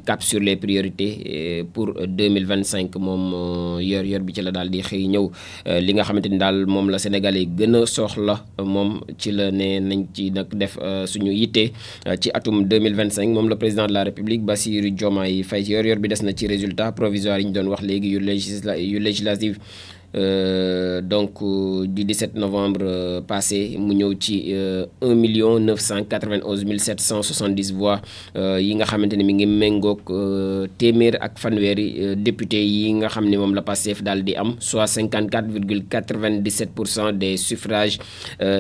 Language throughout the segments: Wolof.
cap sur les priorités pour 2025 moom yor bi ci la daal di xëy ñëw li nga xamante ni daal moom la Sénégalais gën a soxla moom ci la ne nañ ci nag def suñu yitte ci atum 2025 moom le président de la République Bassirou Diomaye Faye yor bi des na ci résultat provisoire yi ñu doon wax léegi yu législative donc du 17 novembre passé mu ñëw ci 1 991 770 voix yi nga xamante ne mi ngi méngoog téeméer ak fanweeri député yi nga xam ne moom la Pastef daal di am soit 54,97% des suffrages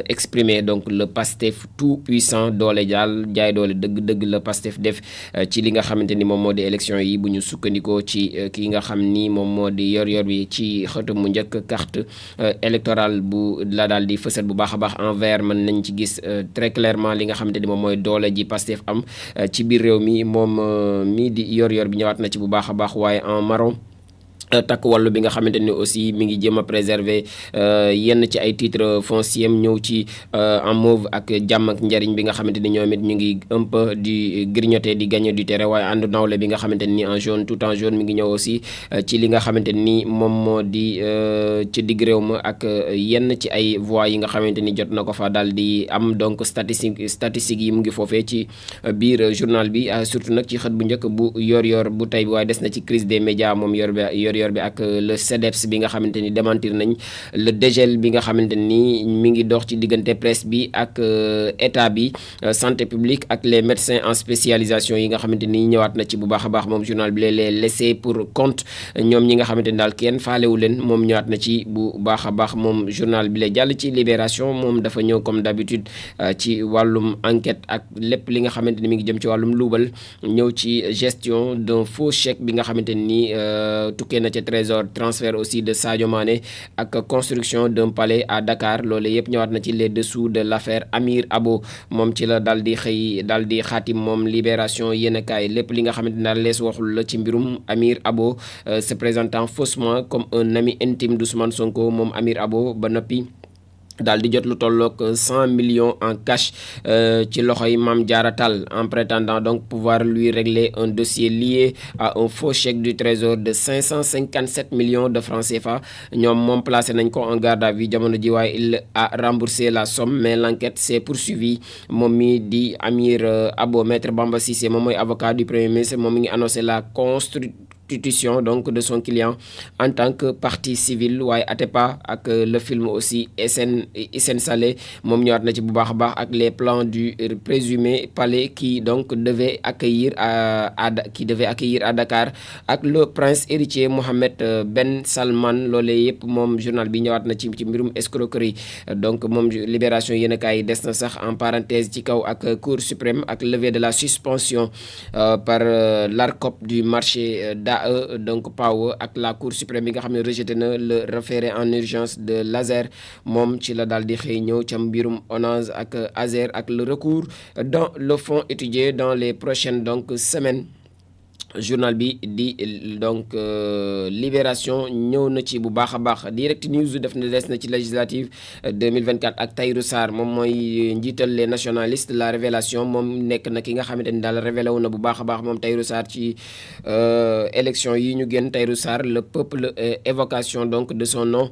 exprimés. Donc le Pastef tout puissant doole jaay doole dëgg la Pastef def ci li nga xamante ni moom moo di élection yi bu ñu sukkandikoo ci ki nga xam ni moom moo di yor bi ci xëtu mu njëkk carte électorale bu la daal di fësal bu baax a baax en vert mën nañ ci gis très clairement li nga xamante ni moom mooy doole ji Pastef am ci biir réew mi moom mii di yor bi ñëwaat na ci bu baax a baax waaye en marron takk wàllu bi nga xamante ni aussi mi ngi jéem a préserver yenn ci ay titres fonciers ñëw ci en mauve ak jàmm ak njariñ bi nga xamante ni ñoom it ñu ngi un peu di grignoter di gagner du terrain waaye ànd nawle bi nga xamante ni en jaune tout en jaune mi ngi ñëw aussi ci li nga xamante ni moom moo di ci digg réew ma ak yenn ci ay voix yi nga xamante ni jot na ko fa daal di am donc statistiques yi mu ngi foofee ci biir journal bi surtout nag ci xët bu njëkk bu yor bu tey bi waaye des na ci crise des médias moom yor bi ak le CDEPS bi nga xamante ni démentir nañ le dégel bi nga xamante ni mi ngi dox ci diggante presse bi ak état bi santé publique ak les médecins en spécialisation yi nga xamante ni ñëwaat na ci bu baax a baax moom journal bi les laissés pour compte ñoom ñi nga xamante ni daal kenn faalewu leen moom ñëwaat na ci bu baax a baax moom journal bi la jàll ci libération moom dafa ñëw comme d'habitude ci wàllum enquête ak lépp li nga xamante ni mi ngi jëm ci wàllum luubal ñëw ci gestion d'un faux chèque bi nga xamante ni tukkee na ca trésor transfert aussi de Sadio Mané ak construction d'un palais à Dakar loolu yëpp ñëwaat na ci les dessous de l'affaire Amir Abo moom ci la daal di xëy daal di xaatim moom libération yéenekaay lépp li nga xamante ne daal lees waxul la ci mbirum Amir Abo se présentant faussement comme un ami intime d'Ousmane Sonko moom Amir Abo ba noppi daal di jot lu tolloog 100 millions en cash ci loxoy Mame Diarra Tall en prétendant donc pouvoir lui régler un dossier lié à un faux chèque du trésor de 557 millions de francs CFA ñoom moom placé nañ ko en garde à vue jamono ji waaye il a remboursé la somme mais l'enquête s'est poursuivie moom mi di Amir Abo maître Bamba Cissé moom mooy avocat du premier ministre moom mi ngi annoncé la constitution donc de son client en tant que partie civile waaye Atepa ak le film aussi Hissène Saleh moom ñëwaat na ci bu baax a baax ak les plans du présumé palais qui donc devait accueillir à Dakar ak le prince héritier Mohammed Ben Salman loolee yëpp moom journal bi ñëwaat na ci mbirum escroquerie donc moom libération yéenekaay des na sax en parenthèse ci kaw ak cour suprême ak levée de la suspension par l'ARCOP du marché donc PAO ak la cour suprême bi nga xam ne rejeté na le référé en urgence de l'ASER moom ci la daal di xëy ñëw ca mbirum ONAS ak ASER ak le recours dans le fond étudié dans les prochaines donc semaines journal bi di donc libération ñëw na ci bu baax a baax direct news def na des na ci législative 2024 ak Tahirou Sarr moom mooy njiital les nationalistes la révélation moom nekk na ki nga xamante ni daal révélé wu na bu baax a baax moom Tahirou Sarr ci élection yi ñu génn Tahirou Sarr le peuple évocation donc de son nom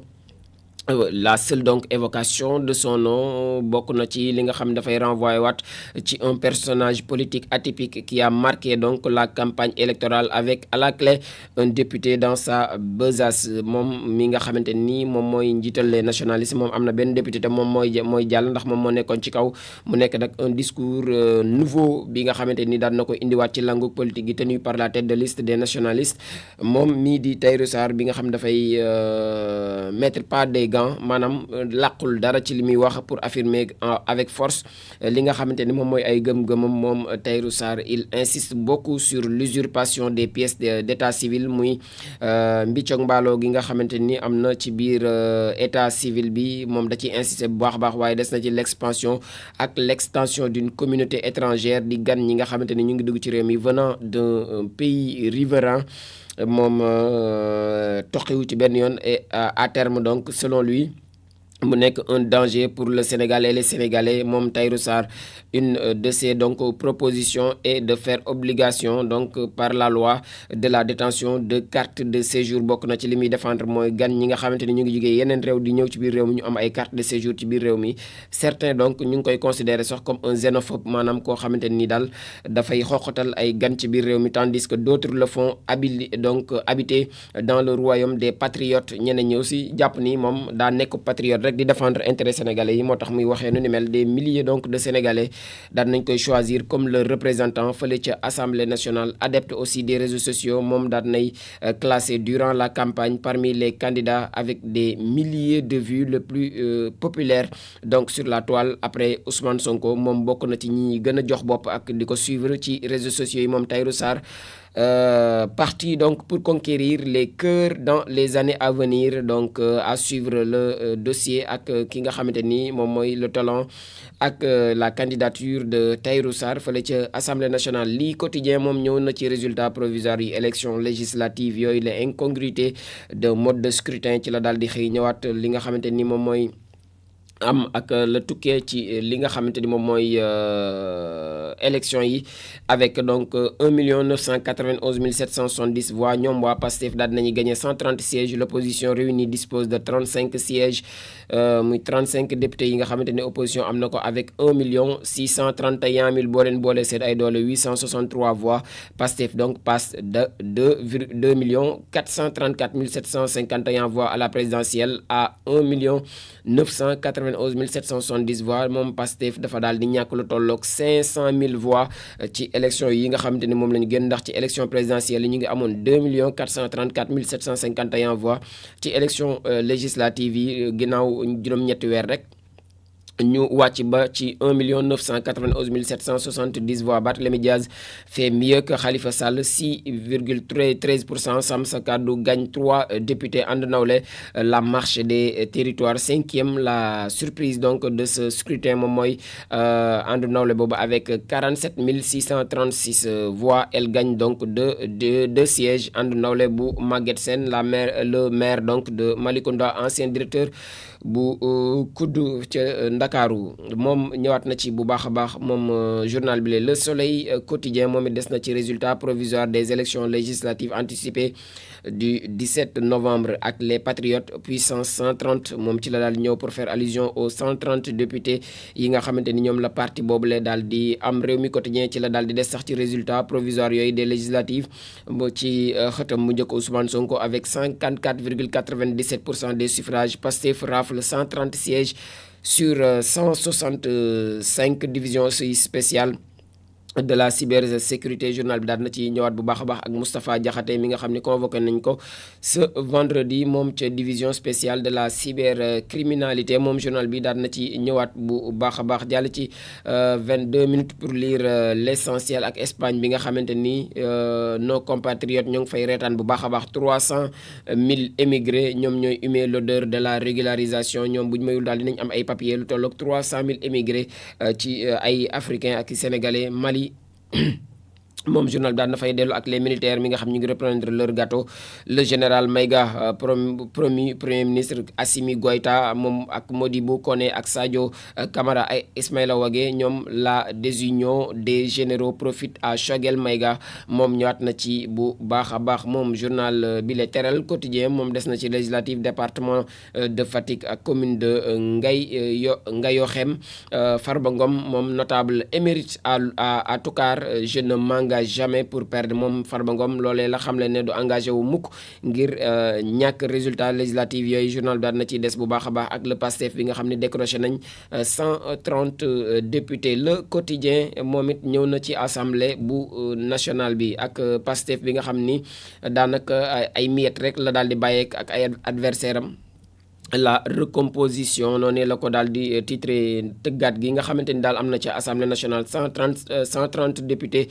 la seule donc évocation de son nom bokk na ci li nga xam ne dafay renvoyer waat ci un personnage politique atypique qui a marqué donc la campagne électorale avec à la clé un député dans sa besace moom mi nga xamante ni moom mooy njiital les nationalistes moom am na benn député te moom mooy jàll ndax moom moo nekkoon ci kaw mu nekk nag un discours nouveau bi nga xamante ni daan na ko indiwaat ci langue politique yi tenu par la tête de liste des nationalistes moom mii di Tahirou Sarr bi nga xam dafay mettre pas des maanaam làqul dara ci li muy wax pour affirmer avec force li nga xamante ni moom mooy ay gëm-gëmam moom Tahirou Sarr il insiste beaucoup sur l'usurpation des pièces d'état civil muy mbiccoog mbaaloo gi nga xamante ni am na ci biir état civil bi moom da ciy insister bu baax a baax waaye des na ci l'expansion ak l'extension d'une communauté étrangère di gan ñi nga xamante ni ñu ngi dugg ci réew mi venant d'un pays riverain moom toqiwu ci benn yoon et à terme donc selon lui mu nekk un danger pour le Sénégal et les Sénégalais moom Tahirou Sarr. Une de ses donc propositions est de faire obligation donc par la loi de la détention de carte de séjour. bokk na ci li muy défendre mooy gan ñi nga xamante ni ñu ngi jugee yeneen réew di ñëw ci biir réew mi ñu am ay carte de séjour ci biir réew mi. certains donc ñu ngi koy considérer sax comme un xénophobe, maanaam koo xamante ni daal dafay xoqatal ay gan ci biir réew mi, tandis que d'autres le font habiter dans le royaume des patriotes. ñeneen ñi aussi jàpp ni moom daa nekk patriote rek di défendre intérêt sénégalais yi, moo tax muy waxee nu ni mel. Des milliers donc de sénégalais daan nañ koy choisir comme le représentant fële ca assemblée nationale. Adepte aussi des réseaux sociaux, moom daan nay classé durant la campagne parmi les candidats avec des milliers de vues le plus populaire donc sur la toile après Ousmane Sonko. moom bokk na ci ñi gën a jox bopp ak di ko suivre ci réseaux sociaux yi moom Tahirou Sarr. Parti donc pour conquérir les cœurs dans les années à venir. donc à suivre le dossier ak ki nga xamante ni moom mooy le talent ak la candidature de Tahirou Sarr fële ca assemblée nationale. lii quotidien moom ñëw na ci résultat provisoire yi élection législative yooyu la incongruité de mode de scrutin ci la daal di xëy ñëwaat li nga xamante ni moom mooy am ak la tukkee ci li nga xamante ni moom mooy élection yi avec donc 1 991 770 voix. ñoom waa Pastef daal dinañuy gagné 130 sièges. l'opposition réunie dispose de 35 sièges muy 35 députés yi nga xamante ni opposition am na ko avec 1 631 000 boo leen boole seen ay doole 863 voix. Pastef donc passe de 2 434 751 voix à la présidentielle à 1 991 770 voix. moom Pastef dafa daal di ñàkk lu tolloog 500 000 voix ci élection yi nga xamante ni moom la ñu génn, ndax ci élection présidentielle yi ñu ngi amoon 2 434 751 voix. ci élection législative yi ginnaaw juróom-ñetti weer rek ñu wàcc ba ci 1 991 770 voix. Barthélémy Diaz fait mieux que Khalifa Sall, 6,13%. Sam Sa Kàddu gagne 3 députés. And Nawlé, la marche des territoires, 5e. La surprise donc de ce scrutin moom mooy And Nawlé boobu avec 47 636 voix. Elle gagne donc deux sièges. And Nawlé bu Maguette Sène, le maire donc de Malicounda, ancien directeur bu kuddu ca Ndakaaru. moom ñëwaat na ci bu baax a baax moom journal bi Le Soleil quotidien moom it des na ci résultat provisoire des élections législatives anticipées du 17 novembre ak les patriotes puissance 130. moom ci la daal ñëw pour faire allusion aux 130 députés yi nga xamante ni ñoom la parti boobu la daal di am. Rewmi quotidien ci la daal di des sax ci résultat provisoire yooyu des législatives ci xëtam mu njëkk Ousmane Sonko avec 54,97% des suffrages. Pastef rafle 130 sièges sur 165 divisions spéciales de la cybersécurité. journal bi daal na ci ñëwaat bu baax a baax ak Moustapha Diakhaté mi nga xam ne convoqué nañ ko ce vendredi moom ca division spéciale de la cybercriminalité. moom journal bi daal na ci ñëwaat bu baax a baax. jàll ci 22 minutes pour lire l'essentiel ak Espagne bi nga xamante ni nos compatriotes ñoo ngi fay reetaan bu baax a baax. 300 000 émigrés ñoom ñooy humer l'odeur de la régularisation. ñoom bu ñu mayul daal dinañ am ay papiers lu tolloog 300 000 émigrés ci ay africains ak sénégalais. Mali moom journal bi daan na fay dellu ak les militaires mi nga xam ñu ngi reprendre leur gâteau. le général Maïga promu premier ministre Assimi Goïta moom ak Modibo Koné ak Sadio Camara ay Ismaïla Wagué ñoom la désunion des généraux profite à Choguel Maïga. moom ñëwaat na ci bu baax a baax. moom journal bi Le Téral quotidien moom des na ci législative département de Fatick ak commune de Ngayokhem. Farba Ngom moom notable émérite à Toucar. je ne m'engage jamais pour perdre. moom Farba Ngom loolee la xam le ne du engagé wu mukk ngir ñàkk résultat législatif yooyu. journal daal na ci des bu baax a baax ak le Pastef bi nga xam ne décroché nañ 130 députés. le quotidien moom it ñëw na ci assemblée bu nationale bi ak Pastef bi nga xam ni daanaka ay miettes rek la daal di bàyyeek ak ay adversaire am. la recomposition noonu la ko daal di titré tëggaat gi nga xamante ni daal am na ci assemblée nationale 130 députés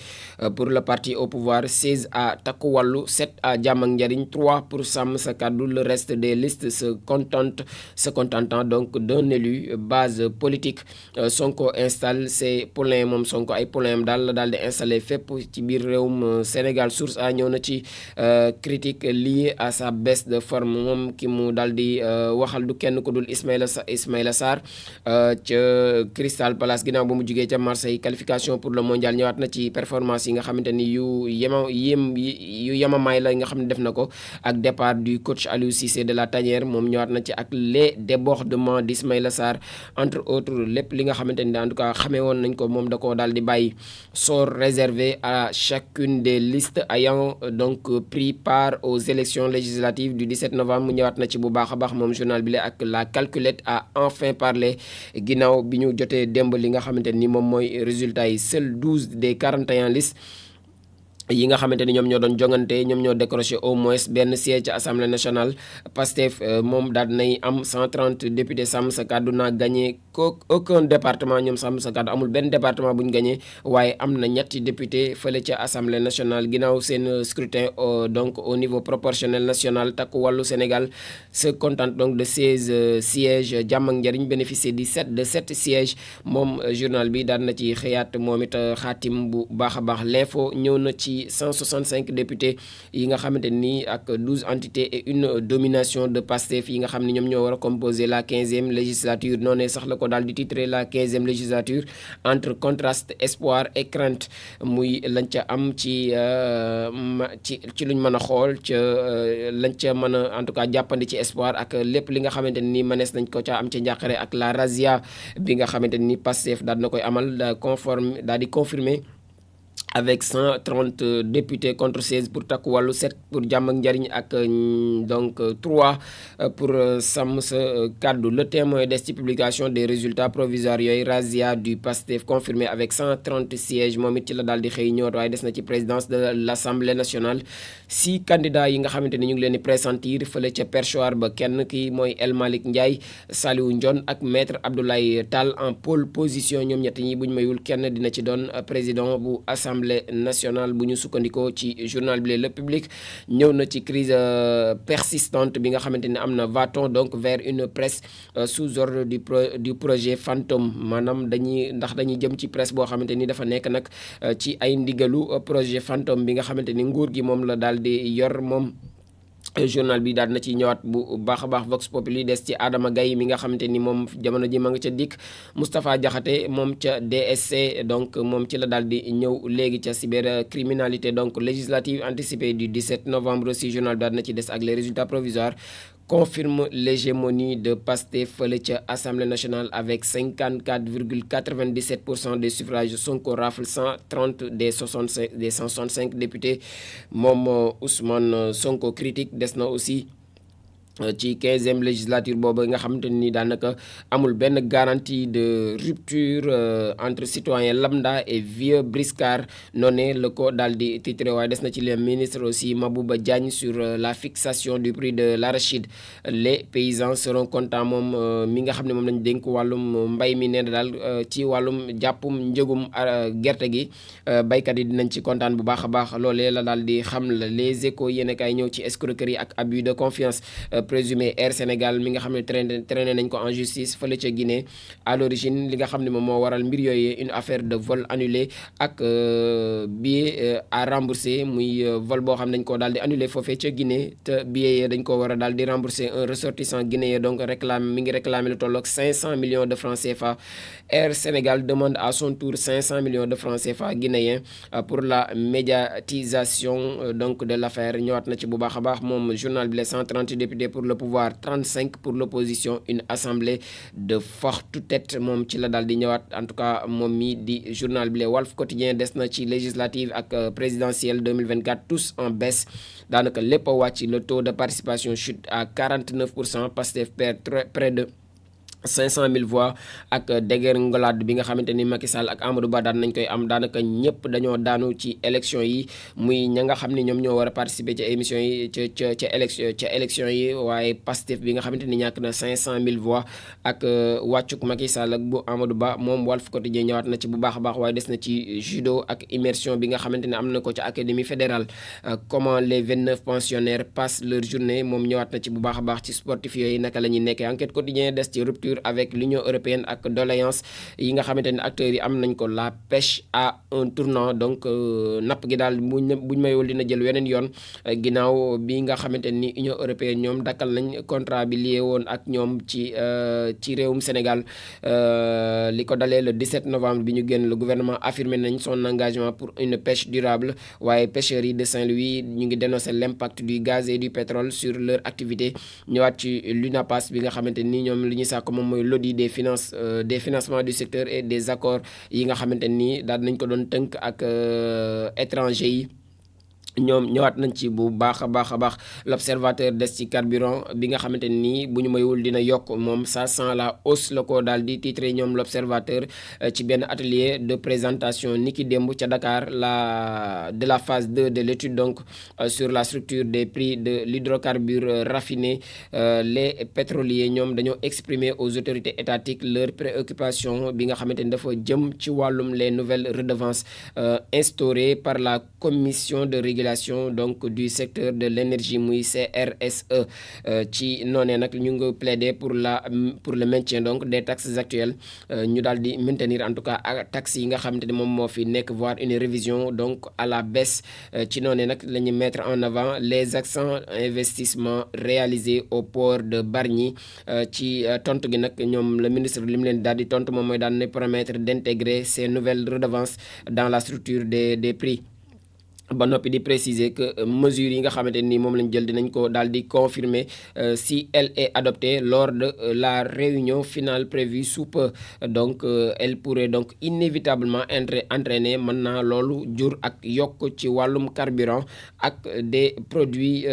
pour le parti au pouvoir, 16 à Takku Wallu, 7 à Jàmm ak Njariñ, 3 pour Sàmm Sa Kàddu. le reste des listes se contentant donc d'un élu. base politique Sonko installe ses poulains. moom Sonko ay poulains daal di installé fépp ci biir réewum Sénégal. source a ñëw na ci critique liée à sa baisse de forme. moom ki mu daal di waxal du kenn ku dul Ismaïla Sarr ca Crystal Palace ginnaaw ba mu jugee ca Marseille. qualification pour le mondial ñëwaat na ci performance yi nga xamante ni yu yemamaay la nga xam ne def na ko ak départ du coach Aliou Cissé de la Tanière moom ñëwaat na ci ak les débordements d'Ismaïla Sarr entre autres lépp li nga xamante ni en tout cas xamee woon nañ ko moom da koo daal di bàyyi. sort réservé à chacune des listes ayant donc pris part aux élections législatives du 17 novembre mu ñëwaat na ci bu baax a baax moom journal bi la ak la calculette a enfin parlé ginnaaw bi ñu jotee démb li nga xamante ni moom mooy résultat yi. seuls 12 des 41 listes yi nga xamante ni ñoom ñoo doon jongante ñoom ñoo décroché au moins benn siège ci assemblée nationale. Pastef moom daal nay am 130 députés. Sàmm Sa Kàddu n'a gagné aucun département ñoom Sàmm Sa Kàddu amul benn département bu ñu gagné waaye am na ñetti député fële ca assemblée nationale ginnaaw seen scrutin donc au niveau proportionnel national. Takku Wàllu Sénégal se contente donc de 16 sièges. Jàmm ak Njariñ bénéficié de 7 sièges moom journal bi daal na ci xëyaat moom it xaatim bu baax a baax. L'info ñëw na ci 165 députés yi nga xamante ni ak 12 entités et une domination de Pastef yi nga xam ne ñoom ñoo war a composer la 15e législature. noonee sax la ko daal di titrer la 15e législature entre contraste, espoir et crainte muy lañ ca am ci luñ mën a xool ca lañ ca mën a en tout cas jàppandi ci espoir ak lépp li nga xamante ni mënees nañ ko ca am ca njàqare ak la razzia bi nga xamante ni Pastef daal na koy amal daal di confirmer avec 130 députés contre 16 pour Takku Wallu, 7 pour Jàmm ak Njariñ ak donc 3 pour Sàmm Sa Kàddu. Le Témoin des ci publication des résultats provisoires yooyu. Razzia du Pastef confirmé avec 130 sièges moom it ci la daal di xëy ñëwaat waaye des na ci présidence de l'Assemblée nationale. 6 candidats yi nga xamante ni ñu ngi leen di pressentir fële ca perchoir ba kenn ki mooy El Malick Ndiaye, Saliou Ndione ak maître Abdoulaye Tall en pole position. ñoom ñett ñi buñ mayul kenn dina ci doon président bu Assemblée nationale bu ñu sukkandikoo ci journal bi Le Public. ñëw na ci crise persistante bi nga xamante ni am na. va-t-on donc vers une presse sous ordre du projet fantôme maanaam dañuy jëm ci presse boo xamante ni dafa nekk nag ci ay ndigalu projet fantôme bi nga xamante ni nguur gi moom la daal di yor moom. journal bi daal na ci ñëwaat bu baax a baax. Vox Populi des ci Adama Gaye mi nga xamante ni moom jamono ji ma nga ca dikk. Moustapha Diakhaté moom ca DSC donc moom ci la daal di ñëw léegi ca cybercriminalité donc législative anticipée du 17 novembre aussi journal bi daal na ci des ak les résultats provisoires. Confirme l'hégémonie de Pastef fële ca Assemblée nationale avec 54,97% des suffrages. Sonko rafle 130 des 165 députés moom Ousmane Sonko critique des na aussi ci 15e législature boobu nga xamante ni daanaka amul benn garantie de rupture entre citoyen lambda et vieux briscard. noonee la ko daal di titré waaye des na ci les ministres aussi. Mabouba Diagne sur la fixation du prix de l'arachide. Les paysans seront contents moom mi nga xam ne moom lañ dénk wàllum mbay mi nee na daal ci wàllum jàppum njëgum gerte gi baykat yi dinañ ci kontaan bu baax a baax. loolee la daal di xam la Les Échos yéen kay ñëw ci escroquerie ak abus de confiance présumé Air Sénégal mi nga xam ne traîné nañ ko en justice fële ca Guinée. à l'origine li nga xam ne moom moo waral mbir yooyu une affaire de vol annulé ak billet à rembourser muy vol boo xam ne dañ koo daal di annulé foofee ca Guinée te billet yee dañ ko war a daal di rembourser un ressortissant guinéen donc mi ngi réclamé lu tolloog 500 millions de francs CFA. Air Sénégal demande à son tour 500 millions de francs CFA guinéens pour la médiatisation donc de l'affaire. ñëwaat na ci bu baax a baax moom journal bi les 130 députés pour le pouvoir, 35 pour l'opposition, une assemblée de forte tête moom ci la daal di ñëwaat. en tout cas moom mi di journal bi Walf Quotidien des na ci législative ak présidentielle 2024 tous en baisse daanaka lépp a wàcc. le taux de participation chute à 49%. Pastef perd près de 500 000 voix ak dégringolade bi nga xamante ni Macky Sall ak Amadou Ba daan nañ koy am daanaka ñëpp dañoo daanu ci élection yi muy ña nga xam ne ñoom ñoo war a participer ca émission yi ca élection yi waaye Pastef bi nga xamante ni ñàkk na 500 000 voix ak wàccuk Macky Sall ak bu Amadou Ba moom Walf Quotidien ñëwaat na ci bu baax a baax waaye des na ci judo ak immersion bi nga xamante ne am na ko ca académie fédérale. comment les 29 pensionnaires passent leur journée moom ñëwaat na ci bu baax a baax ci sportif yooyu naka la ñuy nekkee. Enquête Quotidien des ci rupture rupture avec l'Union européenne ak doléance yi nga xamante ni acteurs yi am nañ ko. La pêche à un tournant donc napp gi daal buñ mayul dina jël weneen yoon ginnaaw bi nga xamante ni Union européenne ñoom dakkal nañ contrat bi lié woon ak ñoom ci réewum Sénégal li ko dalee le 17 novembre bi ñu génn le gouvernement affirmé nañ son engagement pour une pêche durable waaye pêcheurs yi de Saint-Louis ñu ngi dénoncer l'impact du gaz et du pétrole sur leur activité ñëwaat ci l'UNAPAS bi nga xamante ni ñoom li ñuy sàkk moom mooy l'audit des financements du secteur et des accords yi nga xamante ni daal nañ ko doon tënk ak étranger yi ñoom ñëwaat nañ ci bu baax a baax l'observateur des ci carburant bi nga xamante ni bu ñu mayul dina yokk moom ça sent la hausse la ko daal di titré ñoom l'observateur ci benn atelier de présentation niki démb ca Dakar de la phase 2 de l'étude donc sur la structure des prix de l'hydrocarbure raffiné. Les pétroliers ñoom dañoo exprimer aux autorités étatiques leur préoccupation bi nga xamante ni dafa jëm ci wàllum les nouvelles redevances instaurées par la commission de régulation donc du secteur de l'énergie muy CRSE ci noonee nag ñu ngi plaider pour le maintien donc des taxes actuelles ñu daal di maintenir en tout cas taxes yi nga xamante ni moom moo fi nekk voire une révision donc à la baisse ci noonee nag la ñu mettre en avant les accents investissements réalisés au port de Bargny ci tontu gi nag ñoom le ministre li mu leen daal di tontu moom mooy daan ne promettre d'intégrer ces nouvelles redevances dans la structure des prix. ba noppi di préciser que mesures yi nga xamante ni moom lañ jël dinañ ko daal di confirmer si elle est adoptée lors de la réunion finale prévue sous peu donc elle pourrait donc inévitablement entraîner mën naa loolu jur ak yokk ci wàllum carburant ak des produits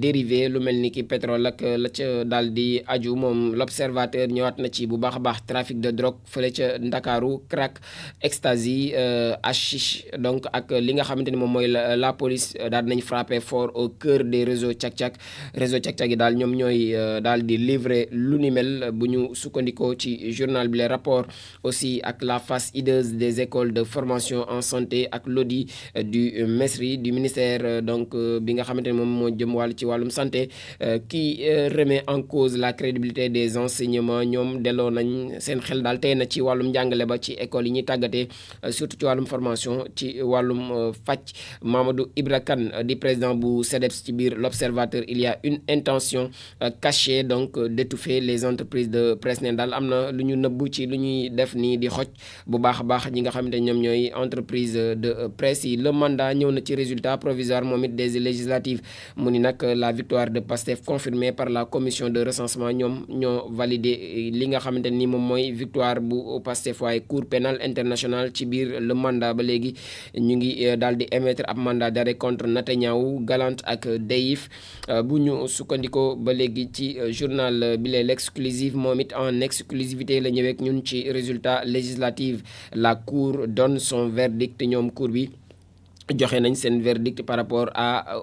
dérivés lu mel ni ki pétrole ak la ca daal di aju moom l'observateur ñëwaat na ci bu baax a baax trafic de drogue fële ca Ndakaaru crack ecstasy hashish donc ak li nga xamante ni moom mooy la police daal nañ frappé fort au cœur des réseaux càq-càq yi daal ñoom ñooy daal di livrer lu ni mel bu ñu sukkandikoo ci journal bi les rapports aussi ak la face hideuse des écoles de formation en santé ak l'audit du MESRI du ministère donc bi nga xamante ne moom moo jëm wàll ci wàllum santé qui remet en cause la crédibilité des enseignements ñoom delloo nañ seen xel daal tey na ci wàllum njàngale ba ci école yi ñuy tàggatee surtout ci wàllum formation ci wàllum faj Mamadou Ibra Kane di président bu CDEPS ci biir l'observateur il y a une intention cachée donc d'étouffer les entreprises de presse ne daal am na lu ñu nëbbu ci lu ñuy def nii di xoj bu baax a baax ñi nga xamante ñoom ñooy entreprise de presse yi le mandat ñëw na ci résultat provisoire moom it des législatives mu ni nag la victoire de Pastef confirmée par la commission de recensement ñoom ñoo validé li nga xamante ni moom mooy victoire bu Pastef waaye cour pénale internationale ci biir le mandat ba léegi ñu ngi daal di émettre ab mandat d'arrêt contre Netanyahu Gallant ak Deif bu ñu sukkandikoo ba léegi ci journal bi l'exclusive moom it en exclusivité la ñëweek ñun ci résultat législative la cour donne son verdict ñoom cour bi joxe nañ seen verdict par rapport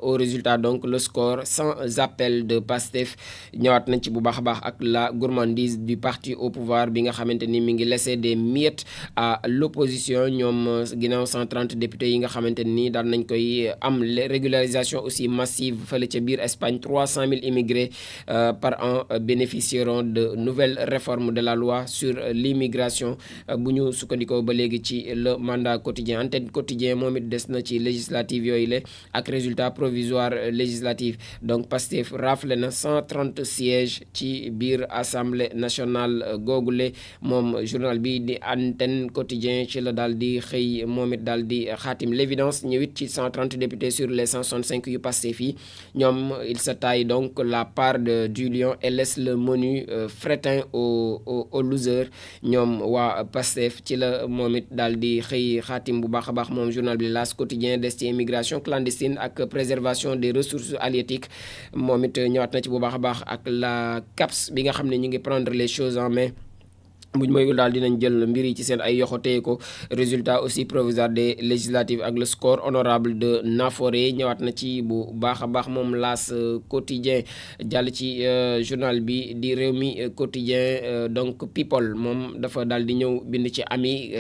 au résultat donc le score sans appel de Pastef ñëwaat nañ ci bu baax a baax ak la gourmandise du parti au pouvoir bi nga xamante ni mi ngi laisser des miettes à l'opposition ñoom ginnaaw 130 députés yi nga xamante ni daal nañ koy am régularisation aussi massive fële ca biir Espagne 300 000 immigrés par an bénéficieront de nouvelles réformes de la loi sur l'immigration bu ñu sukkandikoo ba léegi ci le mandat quotidien antenne quotidien moom it des na ci législative yooyu la ak résultat provisoire législative donc Pastef rafle na 130 sièges ci biir assemblée nationale googule moom journal bi di antenne quotidien ci la daal di xëy moom it daal di xaatim l'évidence ñëwit ci 130 députés sur les 165 yu Pastef yi ñoom il se taille donc la part du lion et laisse le menu fretin au loser ñoom waa Pastef ci la moom it daal di xëy xaatim bu baax a baax moom journal bi L'As quotidien des ci immigration clandestine ak préservation des ressources halieutiques moom it ñëwaat na ci bu baax a baax ak la CAPS bi nga xam ne ñu ngi prendre les choses en main buñ moyul daal dinañ jël mbir yi ci seen ay yoxo téye ko résultat aussi provisoire des législatives ak le score honorable de Nafoore ñëwaat na ci bu baax a baax moom L'As quotidien jàll ci journal bi di Rewmi quotidien donc people moom dafa daal di ñëw bind ci ami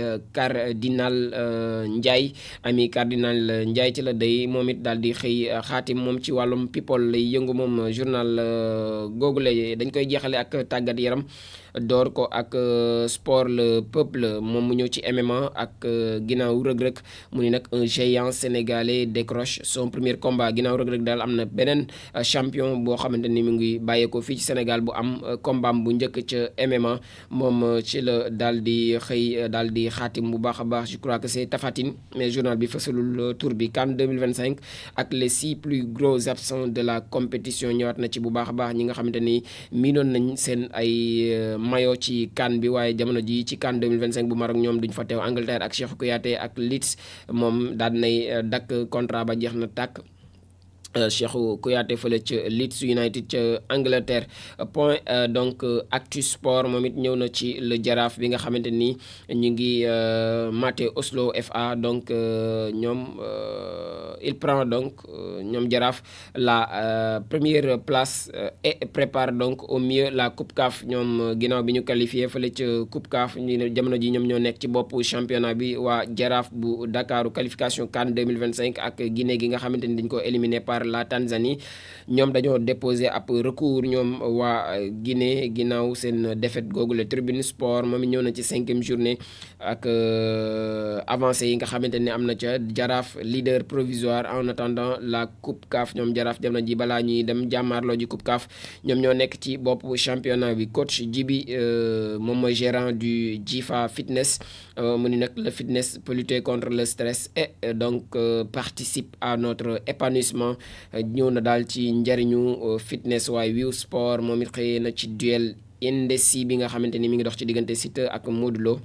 cardinal Ndiaye ci la day moom it daal di xëy xaatim moom ci wàllum people lay yëngu moom journal googu lay dañ koy jeexale ak tàggat yaram door ko ak sport le peuple moom mu ñëw ci MMA ak ginnaaw rëg-rëg mu ni nag un géant sénégalais décroche son premier combat ginnaaw rëg-rëg daal am na beneen champion boo xamante ni mu ngi bàyyeekoo fii ci Sénégal bu am combat bu njëkk ca MMA moom ci la daal di xëy daal di xaatim bu baax a baax. Je crois que c'est Tapha Tine mais journal bi fësalul tour bi CAN 2025 ak les 6 plus gros absents de la compétition ñëwaat na ci bu baax a baax ñi nga xamante ni miinoon nañ seen ay mayo ci CAN bi waaye jamono ji ci CAN 2025 bu Maroc ñoom duñ fa teew. Angleterre ak Cheikh Kouyaté ak Leeds moom daal nay dakk contrat ba jeex na tàkk. Cheikh Kouyaté fële ca Leeds United ca Angleterre point donc Actu Sport moom it ñëw na ci le Jaraaf bi nga xamante ni ñu ngi maté Oslo FA donc ñoom il prend donc ñoom Jaraaf la première place et prépare donc au mieux la Coupe CAF ñoom ginnaaw bi ñu qualifié fële ca Coupe CAF ñu jamono ji ñoom ñoo nekk ci boppu championnat bi waa Jaraaf bu Dakaru qualification CAN 2025 ak Guinée gi nga xamante ni dañ ko éliminé par la Tanzanie ñoom dañoo déposé ab recours ñoom waa Guinée ginnaaw seen défaite googu la Tribune Sport moom it ñëw na ci 5e journée ak avancé yi nga xamante ne am na ca Jaraaf leader provisoire en attendant la Coupe CAF ñoom Jaraaf jamono ji balaa ñuy dem jàmmaarloo ji Coupe CAF ñoom ñoo nekk ci bopp championnat bi. Coach Djibi moom mooy gérant du Jifa Fitness mu ni nag le fitness peut lutter contre le stress et donc participe à notre épanouissement. ñëw na daal ci njariñu fitness waaye Wiw Sport moom it xëyee na ci duel indécis bi nga xamante ni mi ngi dox ci diggante Siteu ak Modou Lo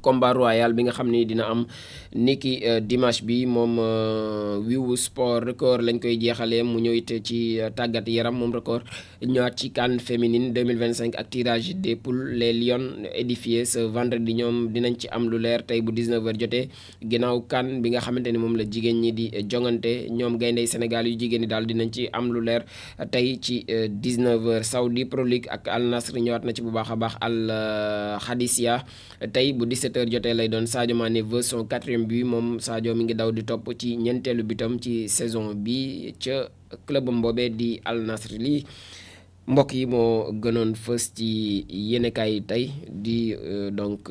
combat royal bi nga xam ni dina am niki dimanche bi moom Wiw Sport record lañ koy jeexalee mu ñëw it ci tàggat yaram moom record ñëwaat ci CAN féminine 2025 ak tirage des poules les lions édifiés ce vendredi ñoom dinañ ci am lu leer tey bu 19h jotee ginnaaw CAN bi nga xamante ni moom la jigéen ñi di jongante ñoom gayndey Sénégal yu jigéen ñi daal dinañ ci am lu leer tey ci 19h. Saudi Pro League ak Al Nasr ñëwaat na ci bu baax a baax Al Khadisia tey bu 17h jotee lay doon. Sadio Mané veut son 4e but moom Sadio mi ngi daw di topp ci ñeenteelu bitam ci saison bi ca club boobee di Al Nasr. lii mbokk yi moo gënoon fës ci yéenekaay yi tey di donc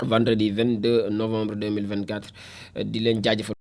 vendredi 22 novembre 2024 di leen jaajëfal.